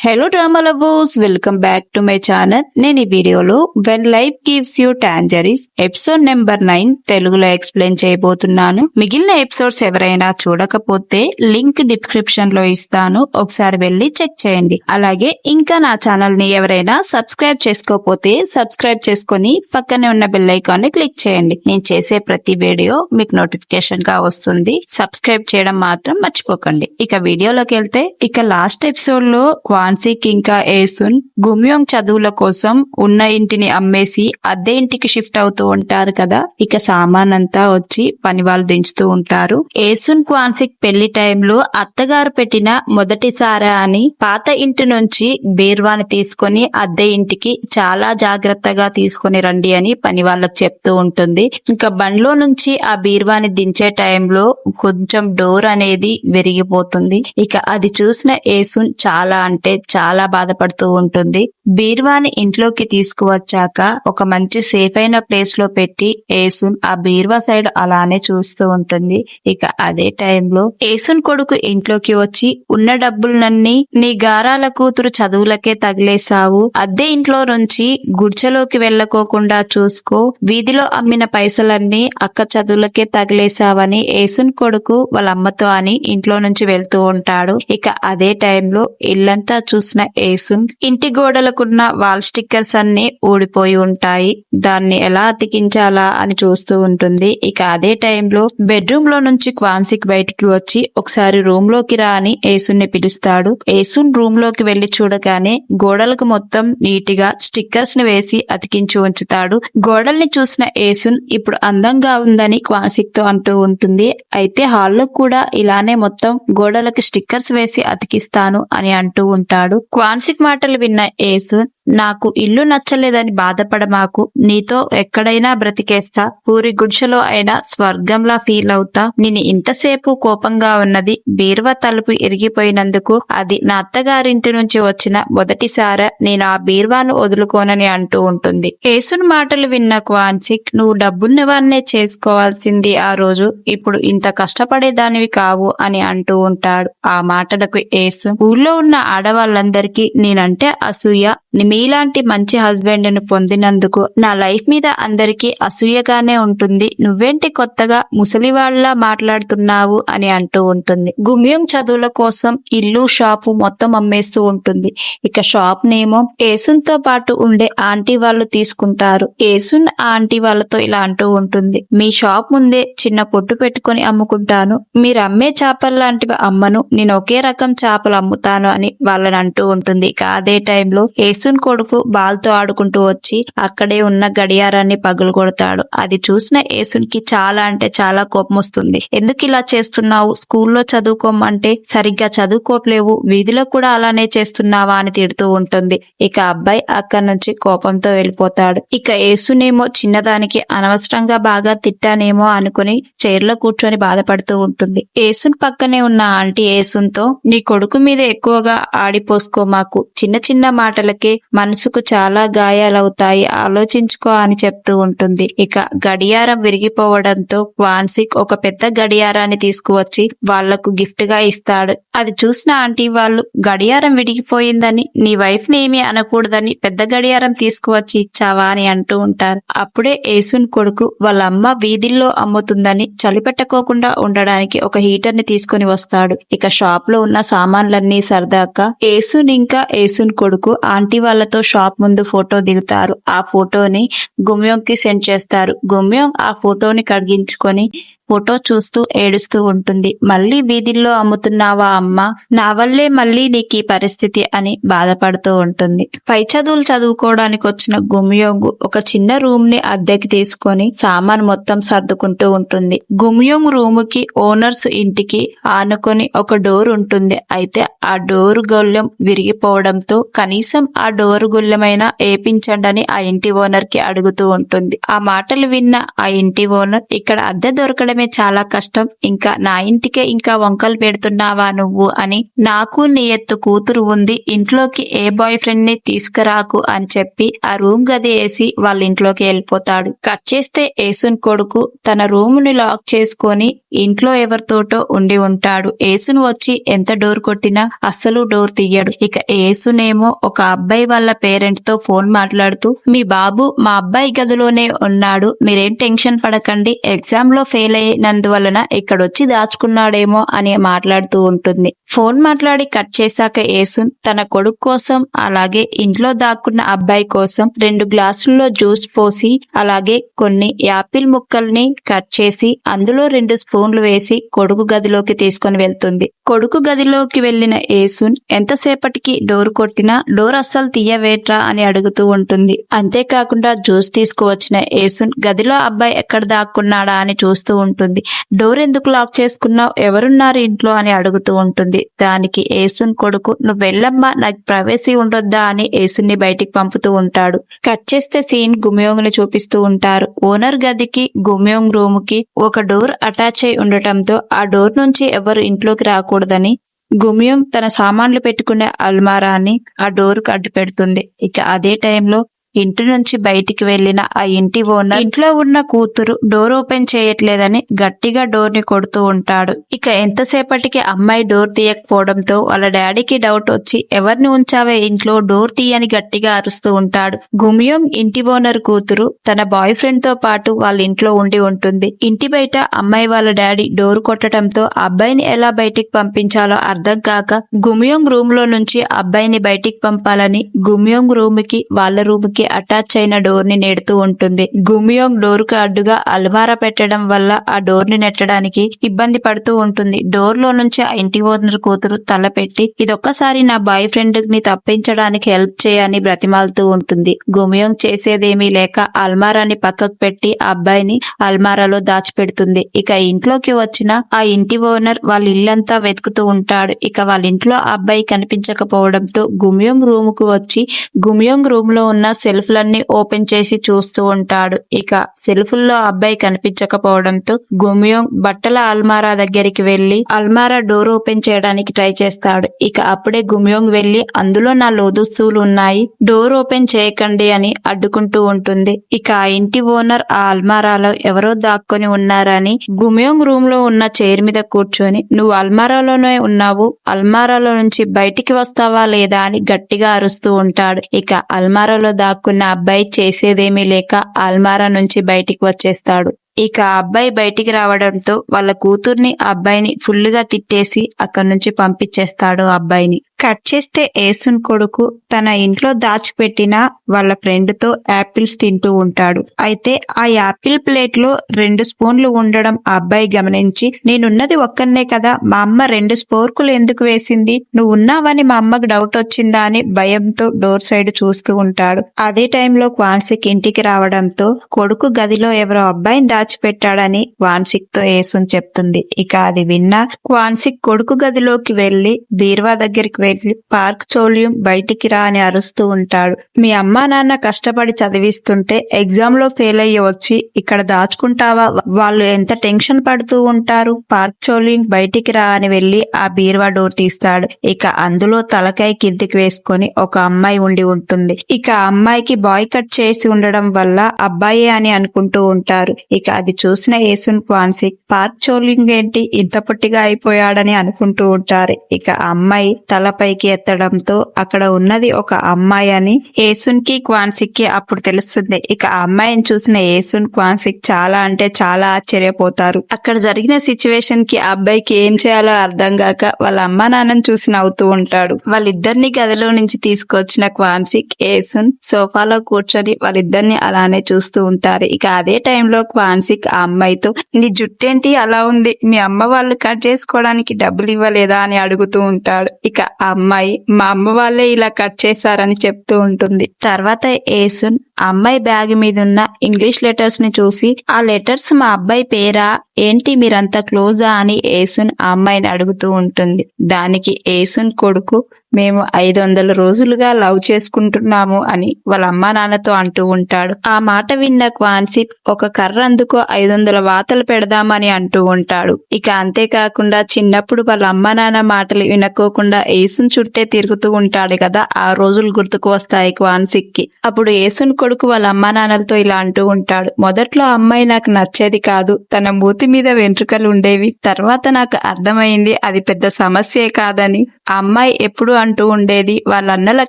Hello drama lovers, welcome back to my channel. నేను ఈ వీడియోలో when life gives you tangerines episode number 9 తెలుగులో explain చేయబోతున్నాను. మిగిలిన ఎపిసోడ్స్ ఎవరైనా చూడకపోతే లింక్ డిస్క్రిప్షన్ లో ఇస్తాను, ఒకసారి వెళ్ళి చెక్ చేయండి. అలాగే ఇంకా నా ఛానల్ ని ఎవరైనా సబ్స్క్రైబ్ చేసుకోకపోతే సబ్స్క్రైబ్ చేసుకొని పక్కనే ఉన్న బెల్ ఐకాన్ ని క్లిక్ చేయండి. నేను చేసే ప్రతి వీడియో మీకు నోటిఫికేషన్ గా వస్తుంది. సబ్స్క్రైబ్ చేయడం మాత్రం మర్చిపోకండి. ఇక వీడియోలోకి వెళ్తే, ఇక లాస్ట్ ఎపిసోడ్ లో క్వాన్సిక్ ఇంకా ఏసున్ గుమ్యోంగ్ చదువుల కోసం ఉన్న ఇంటిని అమ్మేసి అద్దె ఇంటికి షిఫ్ట్ అవుతూ ఉంటారు కదా. ఇక సామాన్ అంతా వచ్చి పని వాళ్ళు దించుతూ ఉంటారు. ఏసున్ క్వాన్సిక్ పెళ్లి టైంలో అత్తగారు పెట్టిన మొదటిసారా అని పాత ఇంటి నుంచి బీర్వాని తీసుకొని అద్దె ఇంటికి చాలా జాగ్రత్తగా తీసుకొని రండి అని పని వాళ్ళకి చెప్తూ ఉంటుంది. ఇంకా బండ్లో నుంచి ఆ బీర్వాని దించే టైంలో కొంచెం డోర్ అనేది విరిగిపోతుంది. ఇక అది చూసిన ఏసున్ చాలా అంటే చాలా బాధపడుతూ ఉంటుంది. బీర్వాని ఇంట్లోకి తీసుకువచ్చాక ఒక మంచి సేఫ్ అయిన ప్లేస్ లో పెట్టి ఏసున్ ఆ బీర్వా సైడ్ అలానే చూస్తూ ఉంటుంది. ఇక అదే టైంలో ఏసున్ కొడుకు ఇంట్లోకి వచ్చి, ఉన్న డబ్బులన్నీ నీ గారాల కూతురు చదువులకే తగిలేసావు, అద్దె ఇంట్లో నుంచి గుడిచెలోకి వెళ్లకోకుండా చూసుకో, వీధిలో అమ్మిన పైసలన్నీ అక్క చదువులకే తగిలేసావని ఏసున్ కొడుకు వాళ్ళ అమ్మతో అని ఇంట్లో నుంచి వెళ్తూ ఉంటాడు. ఇక అదే టైంలో ఇల్లంతా చూసిన ఏసున్ ఇంటి గోడలకున్న వాల్ స్టిక్కర్స్ అన్ని ఊడిపోయి ఉంటాయి. దాన్ని ఎలా అతికించాలా అని చూస్తూ ఉంటుంది. ఇక అదే టైంలో బెడ్రూమ్ లో నుంచి క్వాన్సిక్ బయటికి వచ్చి, ఒకసారి రూమ్ లోకి రా అని ఏసున్ ని పిలుస్తాడు. ఏసున్ రూమ్ లోకి వెళ్లి చూడగానే గోడలకు మొత్తం నీటిగా స్టిక్కర్స్ ని వేసి అతికించి ఉంచుతాడు. గోడల్ని చూసిన ఏసున్ ఇప్పుడు అందంగా ఉందని క్వాన్సిక్ తో అంటూ ఉంటుంది. అయితే హాల్లో కూడా ఇలానే మొత్తం గోడలకి స్టిక్కర్స్ వేసి అతికిస్తాను అని అంటూ ఉంటాడు. క్వాన్సిక్ మాటలు విన్న ఏసున్, నాకు ఇల్లు నచ్చలేదని బాధపడమాకు, నీతో ఎక్కడైనా బ్రతికేస్తా, పూరి గుడిసెలో అయినా స్వర్గంలా ఫీల్ అవుతా, నేను ఇంతసేపు కోపంగా ఉన్నది బీర్వా తలుపు ఇరిగిపోయినందుకు, అది నా అత్తగారింటి నుంచి వచ్చిన మొదటిసారి, నేను ఆ బీర్వాను వదులుకోనని అంటూ ఉంటుంది. ఏసున్ మాటలు విన్న క్వాన్సిక్, నువ్వు డబ్బున్నవాన్నే చేసుకోవాల్సింది ఆ రోజు, ఇప్పుడు ఇంత కష్టపడేదానివి కావు అని అంటూ ఉంటాడు. ఆ మాటలకు ఏసున్, ఊళ్ళో ఉన్న ఆడవాళ్ళందరికీ నేనంటే అసూయ, మీలాంటి మంచి హస్బెండ్ ను పొందినందుకు నా లైఫ్ మీద అందరికీ అసూయగానే ఉంటుంది, నువ్వేంటి కొత్తగా ముసలివాళ్లా మాట్లాడుతున్నావు అని అంటూ ఉంటుంది. గుమ్యోంగ్ చదువుల కోసం ఇల్లు షాపు మొత్తం అమ్మేస్తూ ఉంటుంది. ఇక షాప్ నేమో ఏసున్ తో పాటు ఉండే ఆంటీ వాళ్ళు తీసుకుంటారు. ఏసున్ ఆంటీ వాళ్ళతో ఇలా అంటూ ఉంటుంది, మీ షాప్ ముందే చిన్న పొట్టు పెట్టుకుని అమ్ముకుంటాను, మీరు అమ్మే చేపలు లాంటివి అమ్మను, నేను ఒకే రకం చేపలు అమ్ముతాను అని వాళ్ళని అంటూ ఉంటుంది. ఇక అదే టైంలో ఏసున్ కొడుకు బాల్తో ఆడుకుంటూ వచ్చి అక్కడే ఉన్న గడియారాన్ని పగులుకొడతాడు. అది చూసిన ఏసున్ కి చాలా అంటే చాలా కోపం వస్తుంది. ఎందుకు ఇలా చేస్తున్నావు, స్కూల్లో చదువుకోమంటే సరిగ్గా చదువుకోవట్లేవు, వీధిలో కూడా అలానే చేస్తున్నావా అని తిడుతూ ఉంటుంది. ఇక అబ్బాయి అక్కడి నుంచి కోపంతో వెళ్ళిపోతాడు. ఇక ఏసునేమో చిన్నదానికి అనవసరంగా బాగా తిట్టానేమో అనుకుని చైర్లో కూర్చొని బాధపడుతూ ఉంటుంది. ఏసున్ పక్కనే ఉన్న ఆంటీ ఏసున్ తో, నీ కొడుకు మీద ఎక్కువగా ఆడిపోసుకోమాకు, చిన్న చిన్న మాటలకే మనసుకు చాలా గాయాలవుతాయి, ఆలోచించుకో అని చెప్తూ ఉంటుంది. ఇక గడియారం విరిగిపోవడంతో క్వాన్సిక్ ఒక పెద్ద గడియారాన్ని తీసుకువచ్చి వాళ్లకు గిఫ్ట్ గా ఇస్తాడు. అది చూసిన ఆంటీ వాళ్ళు, గడియారం విరిగిపోయిందని నీ వైఫ్ ని ఏమీ అనకూడదని పెద్ద గడియారం తీసుకువచ్చి ఇచ్చావా అని అంటూ ఉంటారు. అప్పుడే ఏసున్ కొడుకు వాళ్ళ అమ్మ వీధిల్లో అమ్ముతుందని చలి పెట్టకోకుండా ఉండడానికి ఒక హీటర్ ని తీసుకుని వస్తాడు. ఇక షాప్ లో ఉన్న సామాన్లన్నీ సర్దాక ఏసున్ ఇంకా ఏసున్ కొడుకు ఆంటీ వాళ్ళతో షాప్ ముందు ఫోటో దిగుతారు. ఆ ఫోటోని గుమ్యోంగ్ కి సెండ్ చేస్తారు. గుమ్యోంగ్ ఆ ఫోటోని కడిగించుకొని ఫోటో చూస్తూ ఏడుస్తూ ఉంటుంది. మళ్ళీ వీధిల్లో అమ్ముతున్నావా అమ్మా, నా వల్లే మళ్ళీ నీకు ఈ పరిస్థితి అని బాధపడుతూ ఉంటుంది. పై చదువులు చదువుకోవడానికి వచ్చిన గుమ్యోంగ్ ఒక చిన్న రూమ్ ని అద్దెకి తీసుకొని సామాన్ మొత్తం సర్దుకుంటూ ఉంటుంది. గుమ్యోంగ్ రూమ్ కి ఓనర్స్ ఇంటికి ఆనుకొని ఒక డోర్ ఉంటుంది. అయితే ఆ డోరు గొల్లెం విరిగిపోవడంతో కనీసం ఆ డోరు గొల్లెమైనా ఏపించండి ఆ ఇంటి ఓనర్ కి అడుగుతూ ఉంటుంది. ఆ మాటలు విన్న ఆ ఇంటి ఓనర్, ఇక్కడ అద్దె దొరకడం బతకడమే చాలా కష్టం, ఇంకా నా ఇంటికే ఇంకా వంకలు పెడుతున్నావా నువ్వు అని, నాకు నీ ఎత్తు కూతురు ఉంది, ఇంట్లోకి ఏ బాయ్ ఫ్రెండ్ ని తీసుకురాకు అని చెప్పి ఆ రూమ్ గది వేసి వాళ్ళ ఇంట్లోకి వెళ్ళిపోతాడు. కట్ చేస్తే ఏసున్ కొడుకు తన రూమ్ ని లాక్ చేసుకొని ఇంట్లో ఎవరితోటో ఉండి ఉంటాడు. ఏసున్ వచ్చి ఎంత డోర్ కొట్టినా అస్సలు డోర్ తీయడు. ఇక ఏసునేమో ఒక అబ్బాయి వాళ్ళ పేరెంట్ తో ఫోన్ మాట్లాడుతూ, మీ బాబు మా అబ్బాయి గదిలోనే ఉన్నాడు, మీరేం టెన్షన్ పడకండి, ఎగ్జామ్ లో ఫెయిల్ అయినందువలన ఇక్కడొచ్చి దాచుకున్నాడేమో అని మాట్లాడుతూ ఉంటుంది. ఫోన్ మాట్లాడి కట్ చేశాక ఏసున్ తన కొడుకు కోసం అలాగే ఇంట్లో దాక్కున్న అబ్బాయి కోసం 2 గ్లాసుల్లో జ్యూస్ పోసి అలాగే కొన్ని యాపిల్ ముక్కల్ని కట్ చేసి అందులో 2 స్పూన్లు వేసి కొడుకు గదిలోకి తీసుకొని వెళ్తుంది. కొడుకు గదిలోకి వెళ్లిన ఏసున్ ఎంతసేపటికి డోర్ కొట్టినా డోర్ అస్సలు తీయవేట్రా అని అడుగుతూ ఉంటుంది. అంతేకాకుండా జ్యూస్ తీసుకువచ్చిన ఏసున్ గదిలో అబ్బాయి ఎక్కడ దాక్కున్నాడా అని చూస్తూ ఉంటుంది. డోర్ ఎందుకు లాక్ చేసుకున్నావు, ఎవరున్నారు ఇంట్లో అని అడుగుతూ ఉంటుంది. దానికి ఏసున్ కొడుకు, నువ్వు వెళ్ళమ్మా, నాకు ప్రైవసీ ఉండొద్దా అని ఏసున్ని బయటికి పంపుతూ ఉంటాడు. కట్ చేస్తే సీన్ గుమ్యోంగ్ ని చూపిస్తూ ఉంటారు. ఓనర్ గదికి గుమ్యోంగ్ రూమ్ కి ఒక డోర్ అటాచ్ అయి ఉండటంతో ఆ డోర్ నుంచి ఎవరు ఇంట్లోకి రాకూడదని గుమ్యోంగ్ తన సామాన్లు పెట్టుకునే అల్మారాని ఆ డోర్ కు అడ్డు పెడుతుంది. ఇక అదే టైంలో ఇంటి నుంచి బయటికి వెళ్లిన ఆ ఇంటి ఓనర్ ఇంట్లో ఉన్న కూతురు డోర్ ఓపెన్ చేయట్లేదని గట్టిగా డోర్ ని కొడుతూ ఉంటాడు. ఇక ఎంతసేపటికి అమ్మాయి డోర్ తీయకపోవడంతో వాళ్ళ డాడీకి డౌట్ వచ్చి, ఎవరిని ఉంచావే ఇంట్లో, డోర్ తీయని గట్టిగా అరుస్తూ ఉంటాడు. గుమ్యోంగ్ ఇంటి ఓనర్ కూతురు తన బాయ్ ఫ్రెండ్ తో పాటు వాళ్ళ ఇంట్లో ఉండి ఉంటుంది. ఇంటి బయట అమ్మాయి వాళ్ళ డాడీ డోర్ కొట్టడంతో అబ్బాయిని ఎలా బయటికి పంపించాలో అర్థం కాక గుమ్యోంగ్ రూమ్ లో నుంచి అబ్బాయిని బయటికి పంపాలని గుమ్యోంగ్ రూమ్ కి వాళ్ళ రూమ్ కి అటాచ్ అయిన డోర్ ని నెడుతూ ఉంటుంది. గుమ్యోంగ్ డోర్ కు అడ్డుగా అల్మారా పెట్టడం వల్ల ఆ డోర్ ని నెట్టడానికి ఇబ్బంది పడుతూ ఉంటుంది. డోర్ లో నుంచి ఆ ఇంటి ఓనర్ కూతురు తల పెట్టి, ఇదొక్కసారి నా బాయ్ ఫ్రెండ్ ని తప్పించడానికి హెల్ప్ చేయని బ్రతిమాలుతూ ఉంటుంది. గుమ్యోంగ్ చేసేదేమీ లేక అల్మారాని పక్కకు పెట్టి ఆ అబ్బాయిని అల్మారాలో దాచిపెడుతుంది. ఇక ఇంట్లోకి వచ్చిన ఆ ఇంటి ఓనర్ వాళ్ళ ఇల్లంతా వెతుకుతూ ఉంటాడు. ఇక వాళ్ళ ఇంట్లో ఆ అబ్బాయి కనిపించకపోవడంతో గుమ్యోంగ్ రూమ్ కు వచ్చి గుమ్యోంగ్ రూమ్ లో ఉన్న సెల్ఫ్లన్నీ ఓపెన్ చేసి చూస్తూ ఉంటాడు. ఇక సెల్ఫుల్లో అబ్బాయి కనిపించకపోవడంతో గుమ్యోంగ్ బట్టల అల్మారా దగ్గరికి వెళ్లి అల్మారా డోర్ ఓపెన్ చేయడానికి ట్రై చేస్తాడు. ఇక అప్పుడే గుమ్యోంగ్ వెళ్లి, అందులో నా లోదుస్తువులు ఉన్నాయి, డోర్ ఓపెన్ చేయకండి అని అడ్డుకుంటూ ఉంటుంది. ఇక ఆ ఇంటి ఓనర్ ఆ అల్మారాలో ఎవరో దాక్కొని ఉన్నారని గుమ్యోంగ్ రూమ్ లో ఉన్న చైర్ మీద కూర్చొని, నువ్వు అల్మారాలోనే ఉన్నావు, అల్మారాలో నుంచి బయటికి వస్తావా లేదా అని గట్టిగా అరుస్తూ ఉంటాడు. ఇక అల్మారాలో దాక్కున్న అబ్బాయి చేసేదేమీ లేక అల్మారా నుంచి బయటికి వచ్చేస్తాడు. ఇక ఆ అబ్బాయి బయటికి రావడంతో వాళ్ళ కూతుర్ని అబ్బాయిని ఫుల్లుగా తిట్టేసి అక్కడి నుంచి పంపించేస్తాడు అబ్బాయిని. కట్ చేస్తే ఏసున్ కొడుకు తన ఇంట్లో దాచిపెట్టిన వాళ్ళ ఫ్రెండ్ తో యాపిల్స్ తింటూ ఉంటాడు. అయితే ఆ యాపిల్ ప్లేట్ లో 2 స్పూన్లు ఉండడం ఆ అబ్బాయి గమనించి, నేనున్నది ఒక్కనే కదా, మా అమ్మ 2 స్పోర్కులు ఎందుకు వేసింది, నువ్వు ఉన్నావని మా అమ్మకు డౌట్ వచ్చిందా అని భయంతో డోర్ సైడ్ చూస్తూ ఉంటాడు. అదే టైంలో క్వాన్సిక్ ఇంటికి రావడంతో కొడుకు గదిలో ఎవరో అబ్బాయిని దాచిపెట్టాడని క్వాన్సిక్ తో ఏసున్ చెప్తుంది. ఇక అది విన్నా క్వాన్సిక్ కొడుకు గదిలోకి వెళ్లి బీర్వా దగ్గరికి వెళ్లి, పార్క్ చోల్యూమ్ బయటికి రా అని అరుస్తూ ఉంటాడు. మీ అమ్మా నాన్న కష్టపడి చదివిస్తుంటే ఎగ్జామ్ లో ఫెయిల్ అయ్యి వచ్చి ఇక్కడ దాచుకుంటావా, వాళ్ళు ఎంత టెన్షన్ పడుతూ ఉంటారు, పార్క్ చోల్యూమ్ బయటికి రా అని వెళ్లి ఆ బీర్వా డోర్ తీస్తాడు. ఇక అందులో తలకాయ కిందికి వేసుకొని ఒక అమ్మాయి ఉండి ఉంటుంది. ఇక ఆ అమ్మాయికి బాయ్ కట్ చేసి ఉండడం వల్ల అబ్బాయే అని అనుకుంటూ ఉంటారు. ఇక అది చూసిన ఏసున్ క్వాన్సిక్, పార్క్ చోల్యూమ్ ఏంటి ఇంత పొట్టిగా అయిపోయాడని అనుకుంటూ ఉంటారు. ఇక ఆ అమ్మాయి తలపైకి ఎత్తడంతో అక్కడ ఉన్నది ఒక అమ్మాయి అని ఏసున్ కి క్వాన్సిక్ కి అప్పుడు తెలుస్తుంది. ఇక ఆ అమ్మాయిని చూసిన ఏసున్ క్వాన్సిక్ చాలా అంటే చాలా ఆశ్చర్యపోతారు. అక్కడ జరిగిన సిచ్యువేషన్ కి ఆ అబ్బాయికి ఏం చేయాలో అర్థం కాక వాళ్ళ అమ్మా నాన్నని చూసి నవ్వుతూ ఉంటాడు. వాళ్ళిద్దరిని గదిలో నుంచి తీసుకొచ్చిన క్వాన్సిక్, ఏసున్ సోఫాలో కూర్చొని వాళ్ళిద్దరిని అలానే చూస్తూ ఉంటారు. ఇక అదే టైంలో క్వాన్సిక్ ఆ అమ్మాయితో, నీ జుట్టేంటి అలా ఉంది, మీ అమ్మ వాళ్ళు కట్ చేసుకోవడానికి డబ్బులు ఇవ్వలేదా అని అడుగుతూ ఉంటాడు. ఇక ఆ అమ్మాయి, మా అమ్మ వాళ్ళే ఇలా కట్ చేశారని చెప్తూ ఉంటుంది. తర్వాత ఏసున్ ఆ అమ్మాయి బ్యాగ్ మీద ఉన్న ఇంగ్లీష్ లెటర్స్ ని చూసి, ఆ లెటర్స్ మా అబ్బాయి పేరా ఏంటి, మీరంతా క్లోజా అని ఏసున్ ఆ అమ్మాయిని అడుగుతూ ఉంటుంది. దానికి ఏసున్ కొడుకు, మేము 500 రోజులుగా లవ్ చేసుకుంటున్నాము అని వాళ్ళ అమ్మా నాన్నతో అంటూ ఉంటాడు. ఆ మాట విన్న క్వాన్సిప్ ఒక కర్ర అందుకో 500 వాతలు పెడదామని అంటూ ఉంటాడు. ఇక అంతేకాకుండా చిన్నప్పుడు వాళ్ళ అమ్మా నాన్న మాటలు వినకోకుండా యేసున్ చుట్టే తిరుగుతూ ఉంటాడు కదా, ఆ రోజులు గుర్తుకు వస్తాయి క్వాన్సిప్ కి. అప్పుడు యేసున్ కొడుకు వాళ్ళ అమ్మా నాన్నలతో ఇలా అంటూ ఉంటాడు, మొదట్లో అమ్మాయి నాకు నచ్చేది కాదు, తన మూతి మీద వెంట్రుకలు ఉండేవి, తర్వాత నాకు అర్థమైంది అది పెద్ద సమస్యే కాదని. ఆ అమ్మాయి ఎప్పుడు అంటూ ఉండేది వాళ్ళ అన్నల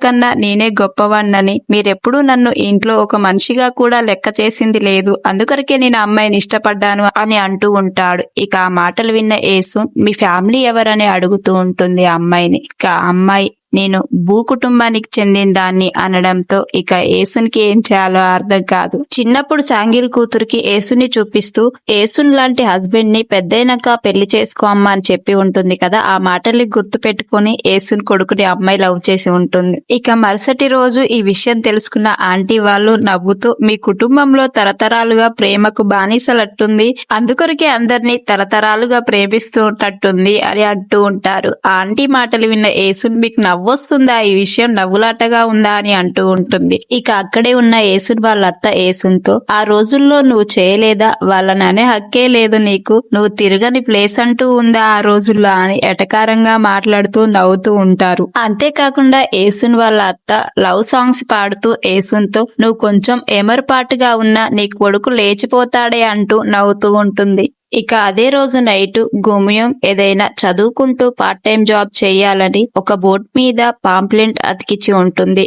కన్నా నేనే గొప్పవాణ్ణని, మీరెప్పుడూ నన్ను ఇంట్లో ఒక మనిషిగా కూడా లెక్క చేసింది లేదు, అందుకొరకే నేను ఆ అమ్మాయిని ఇష్టపడ్డాను అని అంటూ ఉంటాడు. ఇక ఆ మాటలు విన్న యేసు మీ ఫ్యామిలీ ఎవరని అడుగుతూ ఉంటుంది ఆ అమ్మాయిని. ఇక ఆ అమ్మాయి నేను భూ కుటుంబానికి చెందిన దాన్ని అనడంతో ఇక యేసునికి ఏం చేయాలో అర్థం కాదు. చిన్నప్పుడు సాంగిల్ కూతురికి యేసుని చూపిస్తూ యేసున్ లాంటి హస్బెండ్ ని పెద్దయినాక పెళ్లి చేసుకో అమ్మా అని చెప్పి ఉంటుంది కదా, ఆ మాటల్ని గుర్తు పెట్టుకుని యేసున్ కొడుకుని అమ్మాయి లవ్ చేసి ఉంటుంది. ఇక మరుసటి రోజు ఈ విషయం తెలుసుకున్న ఆంటీ వాళ్ళు నవ్వుతూ మీ కుటుంబంలో తరతరాలుగా ప్రేమకు బానిసలట్టుంది, అందుకొరకే అందరినీ తరతరాలుగా ప్రేమిస్తున్నట్టుంది అని అంటూ ఉంటారు. ఆ ఆంటీ మాటలు విన్న యేసున్ మీకు నవ్వొస్తుందా, ఈ విషయం నవ్వులాటగా ఉందా అని అంటూ ఉంటుంది. ఇక అక్కడే ఉన్న యేసున్ వాళ్ళ అత్త యేసున్తో ఆ రోజుల్లో నువ్వు చేయలేదా, వాళ్ళని అనే హక్కే లేదు నీకు, నువ్వు తిరగని ప్లేస్ అంటూ ఉందా ఆ రోజుల్లో అని ఎటకారంగా మాట్లాడుతూ నవ్వుతూ ఉంటారు. అంతేకాకుండా యేసున్ వాళ్ళ అత్త లవ్ సాంగ్స్ పాడుతూ యేసున్తో నువ్వు కొంచెం ఎమరుపాటుగా ఉన్నా నీ కొడుకు లేచిపోతాడే అంటూ నవ్వుతూ ఉంటుంది. ఇక అదే రోజు నైట్ గుమియోంగ్ ఏదైనా చదువుకుంటూ పార్ట్ టైం జాబ్ చేయాలని ఒక బోర్డ్ మీద పాంప్లెంట్ అతికించి ఉంటుంది.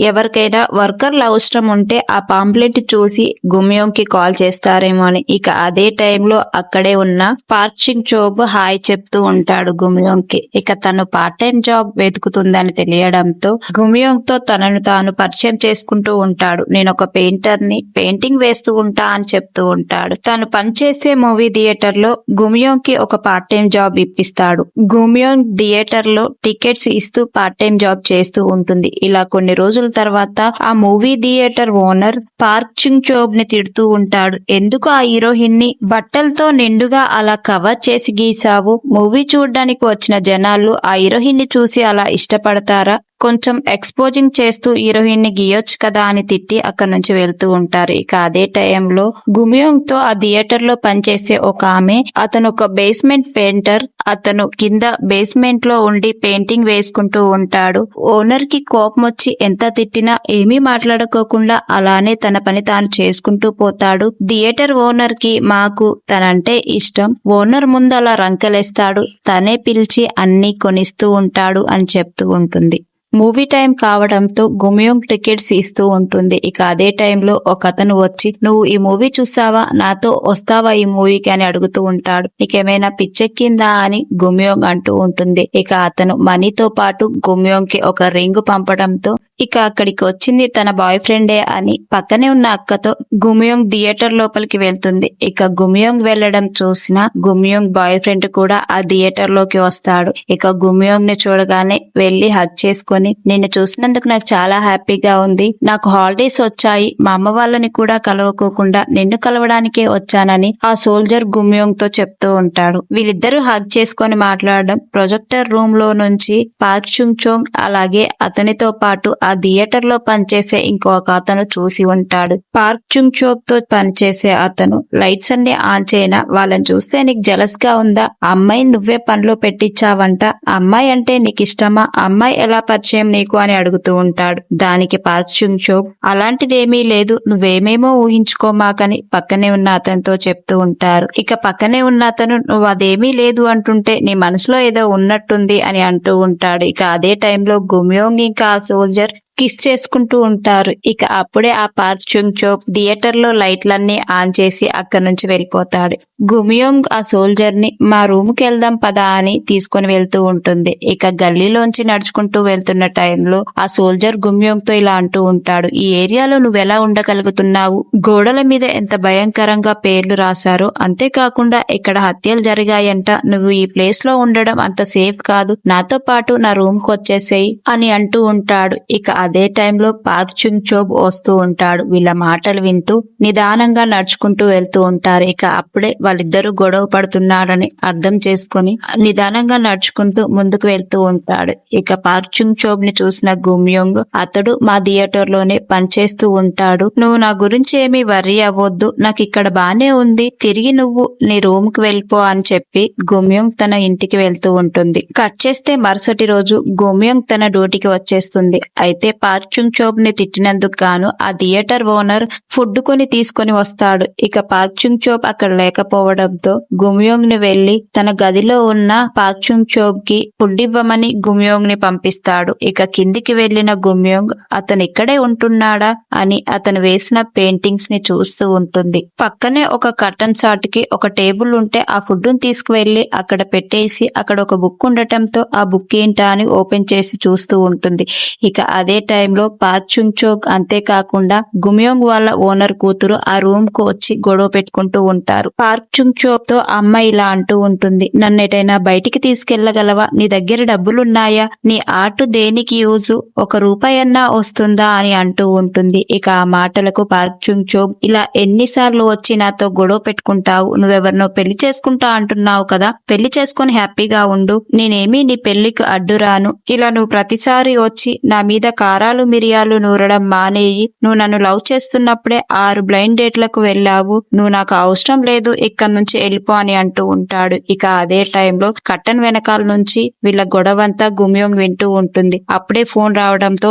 ఎవరికైనా వర్కర్ల అవసరం ఉంటే ఆ పాంప్లెంట్ చూసి గుమియోంగ్ కి కాల్ చేస్తారేమో అని. ఇక అదే టైంలో అక్కడే ఉన్న పార్క్ చింగ్ చోబ్ హాయ్ చెప్తూ ఉంటాడు గుమియోంగ్ కి. ఇక తను పార్ట్ టైం జాబ్ వెతుకుతుందని తెలియడంతో గుమియోంగ్ తో తనను తాను పరిచయం చేసుకుంటూ ఉంటాడు. నేను ఒక పెయింటర్ ని, పెయింటింగ్ వేస్తూ ఉంటా అని చెప్తూ ఉంటాడు. తను పనిచేసే మూవీ థియేటర్ లో గుమియోంగ్ కి ఒక పార్ట్ టైం జాబ్ ఇప్పిస్తాడు. గుమియోంగ్ థియేటర్ లో టికెట్స్ ఇస్తూ పార్ట్ టైం జాబ్ చేస్తూ ఉంటుంది. ఇలా కొన్ని రోజుల తర్వాత ఆ మూవీ థియేటర్ ఓనర్ పార్క్ చింగ్ చోబ్ ని తిడుతూ ఉంటాడు. ఎందుకు ఆ హీరోయిన్ ని బట్టలతో నిండుగా అలా కవర్ చేసి గీసావు, మూవీ చూడడానికి వచ్చిన జనాలు ఆ హీరోయిన్ ని చూసి అలా ఇష్టపడతారా, కొంచెం ఎక్స్పోజింగ్ చేస్తూ హీరోయిన్ ని గీయొచ్చు కదా అని తిట్టి అక్కడ నుంచి వెళ్తూ ఉంటారు. ఇక అదే టైంలో గుమియోంగ్ తో ఆ థియేటర్ లో పనిచేసే ఒక ఆమె, అతను ఒక బేస్మెంట్ పెయింటర్, అతను కింద బేస్మెంట్ లో ఉండి పెయింటింగ్ వేసుకుంటూ ఉంటాడు. ఓనర్ కి కోపం వచ్చి ఎంత తిట్టినా ఏమీ మాట్లాడుకోకుండా అలానే తన పని తాను చేసుకుంటూ పోతాడు. థియేటర్ ఓనర్ కి మాకు తనంటే ఇష్టం, ఓనర్ ముందు అలా రంకెలేస్తాడు, తనే పిలిచి అన్ని కొనిస్తూ ఉంటాడు అని చెప్తూ ఉంటుంది. మూవీ టైం కావడంతో గుమియోంగ్ టికెట్స్ ఇస్తూ ఉంటుంది. ఇక అదే టైంలో ఒక అతను వచ్చి నువ్వు ఈ మూవీ చూసావా, నాతో వస్తావా ఈ మూవీకి అని అడుగుతూ ఉంటాడు. నీకేమైనా పిచ్చెక్కిందా అని గుమియోంగ్ అంటూ ఉంటుంది. ఇక అతను మనీతో పాటు గుమియోంగ్ కి ఒక రింగ్ పంపడంతో ఇక అక్కడికి వచ్చింది తన బాయ్ ఫ్రెండే అని పక్కనే ఉన్న అక్కతో గుమియోంగ్ థియేటర్ లోపలికి వెళ్తుంది. ఇక గుమియోంగ్ వెళ్లడం చూసిన గుమియోంగ్ బాయ్ ఫ్రెండ్ కూడా ఆ థియేటర్ లోకి వస్తాడు. ఇక గుమియోంగ్ ని చూడగానే వెళ్లి హగ్ చేసుకొని నిన్ను చూసినందుకు నాకు చాలా హ్యాపీగా ఉంది, నాకు హాలిడేస్ వచ్చాయి, మా అమ్మ వాళ్ళని కూడా కలవకోకుండా నిన్ను కలవడానికే వచ్చానని ఆ సోల్జర్ గుమియోంగ్ తో చెప్తూ ఉంటాడు. వీళ్ళిద్దరూ హగ్ చేసుకొని మాట్లాడడం ప్రొజెక్టర్ రూమ్ లో నుంచి పార్క్ చింగ్ చోబ్ అలాగే అతనితో పాటు ఆ థియేటర్ లో పనిచేసే ఇంకొక అతను చూసి ఉంటాడు. పార్క్ చింగ్ చోబ్ తో పనిచేసే అతను లైట్స్ అన్ని ఆన్ చేయనా, వాళ్ళని చూస్తే నీకు జలస్ గా ఉందా, అమ్మాయి నువ్వే పనిలో పెట్టించావంట, అమ్మాయి అంటే నీకు ఇష్టమా, అమ్మాయి ఎలా పరిచయం నీకు అని అడుగుతూ ఉంటాడు. దానికి పార్క్ చింగ్ చోబ్ అలాంటిదేమీ లేదు, నువ్వేమేమో ఊహించుకోమాకని పక్కనే ఉన్న అతనితో చెప్తూ ఉంటారు. ఇక పక్కనే ఉన్న అతను నువ్వు అదేమీ లేదు అంటుంటే నీ మనసులో ఏదో ఉన్నట్టుంది అని అంటూ ఉంటాడు. ఇక అదే టైంలో గుమియోంగ్ ఇంకా ఆ సోల్జర్ కిస్ చేసుకుంటూ ఉంటారు. ఇక అప్పుడే ఆ పార్క్ చింగ్ చోబ్ థియేటర్ లో లైట్లన్నీ ఆన్ చేసి అక్కడి నుంచి వెళ్ళిపోతాడు. గుమియోంగ్ ఆ సోల్జర్ ని మా రూమ్ కి వెళ్దాం పదా అని తీసుకుని వెళ్తూ ఉంటుంది. ఇక గల్లీలోంచి నడుచుకుంటూ వెళ్తున్న టైంలో ఆ సోల్జర్ గుమియోంగ్ తో ఇలా అంటూ ఉంటాడు, ఈ ఏరియాలో నువ్వెలా ఉండగలుగుతున్నావు, గోడల మీద ఎంత భయంకరంగా పేర్లు రాశారో, అంతేకాకుండా ఇక్కడ హత్యలు జరిగాయంట, నువ్వు ఈ ప్లేస్ లో ఉండడం అంత సేఫ్ కాదు, నాతో పాటు నా రూమ్ కు వచ్చేసేయి అని అంటూ ఉంటాడు. ఇక అదే టైంలో పార్క్ చుంగ్ చోబ్ వస్తూ ఉంటాడు. వీళ్ళ మాటలు వింటూ నిదానంగా నడుచుకుంటూ వెళ్తూ ఉంటారు. ఇక అప్పుడే వాళ్ళిద్దరూ గొడవ పడుతున్నారని అర్థం చేసుకొని నిదానంగా నడుచుకుంటూ ముందుకు వెళ్తూ ఉంటాడు. ఇక పార్క్ చుంగ్ చోబ్ ని చూసిన గుమ్యోంగ్ అతడు మా థియేటర్ లోనే పనిచేస్తూ ఉంటాడు. నువ్వు నా గురించి ఏమీ వర్రీ అవ్వద్దు, నాకు ఇక్కడ బానే ఉంది, తిరిగి నువ్వు నీ రూమ్ కి వెళ్ళిపో అని చెప్పి గుమ్యోంగ్ తన ఇంటికి వెళ్తూ ఉంటుంది. కట్ చేస్తే మరుసటి రోజు గుమ్యోంగ్ తన డ్యూటీకి వచ్చేస్తుంది. అయితే పార్క్ చుంగ్ చోబ్ ని తిట్టినందుకు గాను ఆ థియేటర్ ఓనర్ ఫుడ్ కొని తీసుకొని వస్తాడు. ఇక పార్క్ చుంగ్ చోబ్ అక్కడ లేకపోవడంతో గుమ్యోంగ్ ని వెళ్లి తన గదిలో ఉన్న పార్క్ చుంగ్ చోబ్ కి ఫుడ్ ఇవ్వమని గుమ్యోంగ్ ని పంపిస్తాడు. ఇక కిందికి వెళ్లిన గుమ్యోంగ్ అతను ఇక్కడే ఉంటున్నాడా అని అతను వేసిన పెయింటింగ్స్ ని చూస్తూ ఉంటుంది. పక్కనే ఒక కర్టన్ చాటుకి ఒక టేబుల్ ఉంటే ఆ ఫుడ్ ని తీసుకువెళ్లి అక్కడ పెట్టేసి అక్కడ ఒక బుక్ ఉండటంతో ఆ బుక్ ఏంటా అని ఓపెన్ చేసి చూస్తూ ఉంటుంది. ఇక అదే టైంలో పార్క్ చుంగ్ చోబ్ అంతేకాకుండా గుమ్యోంగ్ వాళ్ళ ఓనర్ కూతురు ఆ రూమ్ కు వచ్చి గొడవ పెట్టుకుంటూ ఉంటారు. పార్క్ చుంగ్ చోబ్ తో అమ్మాయి ఇలా అంటూ ఉంటుంది, నన్ను ఎటైనా బయటికి తీసుకెళ్లగలవా, నీ దగ్గర డబ్బులున్నాయా, నీ ఆర్ట్ దేనికి యూజు, ₹1 అన్నా వస్తుందా అని అంటూ ఉంటుంది. ఇక ఆ మాటలకు పార్క్ చుంగ్ చోబ్, ఇలా ఎన్నిసార్లు వచ్చి నాతో గొడవ పెట్టుకుంటావు, నువ్వెవరినో పెళ్లి చేసుకుంటా అంటున్నావు కదా, పెళ్లి చేసుకుని హ్యాపీగా ఉండు, నేనేమీ నీ పెళ్లికి అడ్డురాను, ఇలా నువ్వు ప్రతిసారి వచ్చి నా మీద కారాలు మిరియాలు నూరడం మానేయి, నువ్వు నన్ను లవ్ చేస్తున్నప్పుడే 6 బ్లైండ్ డేట్లకు వెళ్ళావు, నువ్వు నాకు అవసరం లేదు, ఇక్కడి నుంచి వెళ్ళిపో అని అంటూ ఉంటాడు. ఇక అదే టైంలో కట్టన్ వెనకాల నుంచి వీళ్ళ గొడవంతా గుమ్యోంగ్ వింటూ ఉంటుంది. అప్పుడే ఫోన్ రావడంతో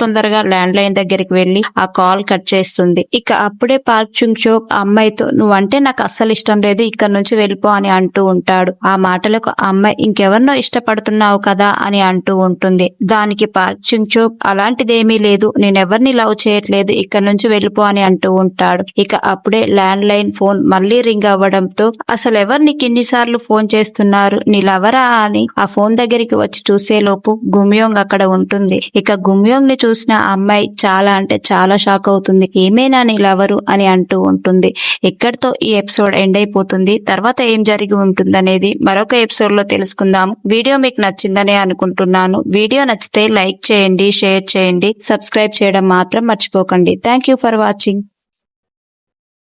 తొందరగా ల్యాండ్ లైన్ దగ్గరికి వెళ్లి ఆ కాల్ కట్ చేస్తుంది. ఇక అప్పుడే పార్క్ చుంగ్ చోబ్ అమ్మాయితో, నువ్వంటే నాకు అస్సలు ఇష్టం లేదు, ఇక్కడ నుంచి వెళ్ళిపో అని అంటూ ఉంటాడు. ఆ మాటలకు అమ్మాయి, ఇంకెవరినో ఇష్టపడుతున్నావు కదా అని అంటూ ఉంటుంది. దానికి పార్క్ చుంగ్ చోబ్, అలాంటిదేమీ లేదు, నేనెవరిని లవ్ చేయట్లేదు, ఇక్కడ నుంచి వెళ్ళిపో అని అంటూ ఉంటాడు. ఇక అప్పుడే ల్యాండ్ లైన్ ఫోన్ మళ్లీ రింగ్ అవ్వడంతో, అసలు ఎవరు నీకు ఇన్నిసార్లు ఫోన్ చేస్తున్నారు, నీ లవరా అని ఆ ఫోన్ దగ్గరికి వచ్చి చూసేలోపు గుమ్యోంగ్ అక్కడ ఉంటుంది. ఇక గుమ్యోంగ్ ని చూసిన అమ్మాయి చాలా అంటే చాలా షాక్ అవుతుంది. ఏమైనా నీ లవరు అని అంటూ ఉంటుంది. ఇక్కడితో ఈ ఎపిసోడ్ ఎండ్ అయిపోతుంది. తర్వాత ఏం జరిగి ఉంటుంది అనేది మరొక ఎపిసోడ్ లో తెలుసుకుందాము. వీడియో మీకు నచ్చిందనే అనుకుంటున్నాను. వీడియో నచ్చితే లైక్ చేయండి, షేర్ చేయండి, సబ్స్క్రైబ్ చేయడం మాత్రం మర్చిపోకండి. Thank you for watching.